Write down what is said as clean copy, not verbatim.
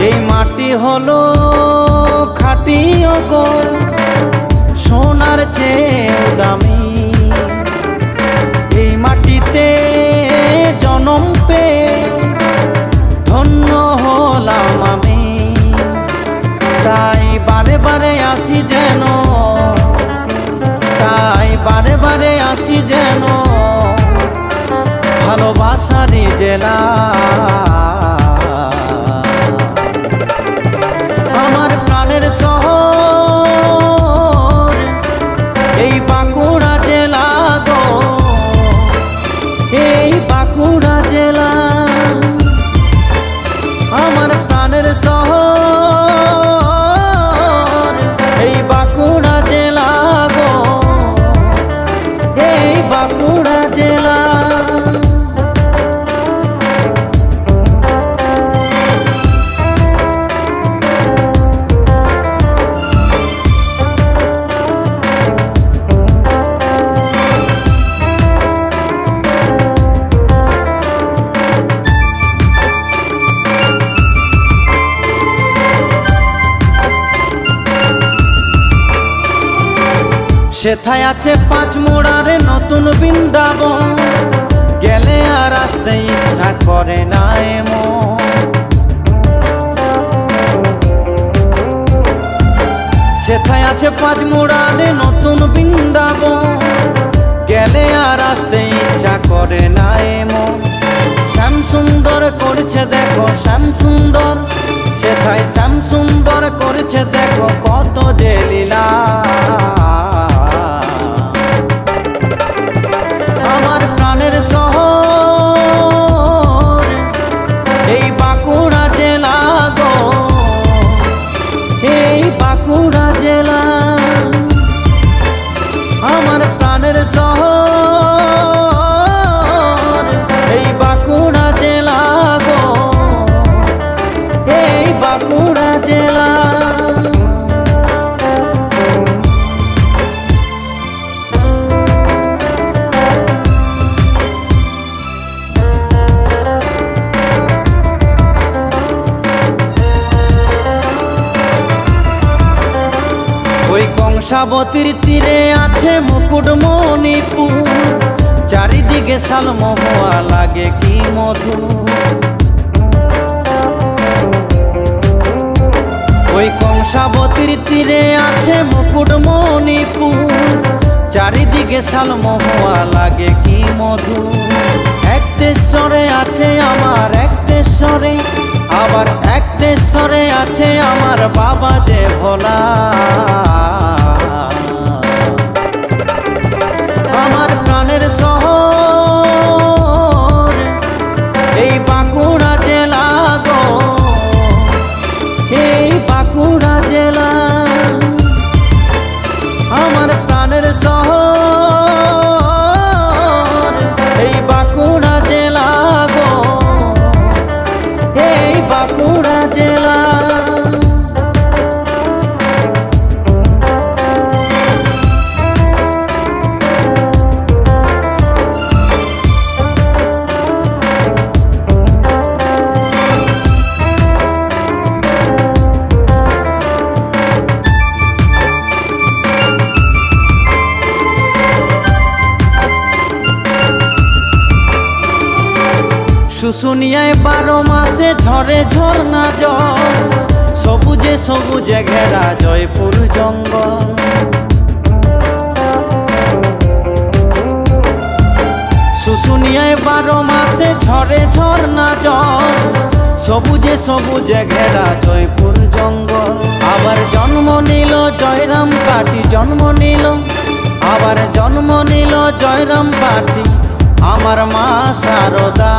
এই মাটি হলো খাঁটি গো, সোনার চেয়েও দামি। এই মাটিতে জনম পেয়ে ধন্য হলাম আমি। তাই বারে বারে আসি যেন, তাই বারে বারে আসি যেন ভালোবাসারই জেলা। আমার প্রাণের শহর এই বাঁকুড়া জেলা গো, এই বাঁকুড়া জেলা। আমার প্রাণের শহর এই বাঁকুড়া জেলা গো, এই বাঁকুড়া জেলা। সেথায় আছে পাঁচ মোড়ারে নতুন বৃন্দাবন, গেলে আর আসতে ইচ্ছা করে না এমন। সেথায় আছে পাঁচ মোড়ারে নতুন বৃন্দাবন, গেলে আর আসতে ইচ্ছা করে না এমন। শ্যাম সুন্দর করছে দেখো শ্যাম সুন্দর, সেথায় শ্যাম সুন্দর করছে দেখো কত যে লীলা। আমার প্রাণের শহর এই বাঁকুড়া জেলা গো, এই বাঁকুড়া জেলা। আমার প্রাণের শহর এই বাঁকুড়া জেলা গো, এই বাঁকুড়া জেলা। ওই কংসাবতীর তীরে আছে মুকুটমণিপুর, চারিদিকে শালমহুয়া লাগে কি মধু। ওই কংসাবতীর তীরে আছে মুকুটমণিপুর, চারিদিকে শালমহুয়া লাগে কি মধু। এক দেশরে আছে আমার এক দেশরে, আবার এক দেশরে আছে আমার বাবা যে ভোলা। আমার প্রাণের শহর এই বাঁকুড়া জেলা গো, এই বাঁকুড়া জেলা। আমার প্রাণের শহর এই বাঁকুড়া জেলা গো, এই বাঁকুড়া জেলা। শুশুনিয়ায় 12 মাসে ঝরে ঝর্ণা জল, সবুজে সবুজে ঘেরা জয়পুর জঙ্গল। শুশুনিয়ায় 12 মাসে ঝরে ঝর্ণা জল, সবুজে সবুজে ঘেরা জয়পুর জঙ্গল। আবার জন্ম নিল জয়রাম পাটি, জন্ম নিল আবার জন্ম নিল জয়রাম পাটি আমার মা শারদা।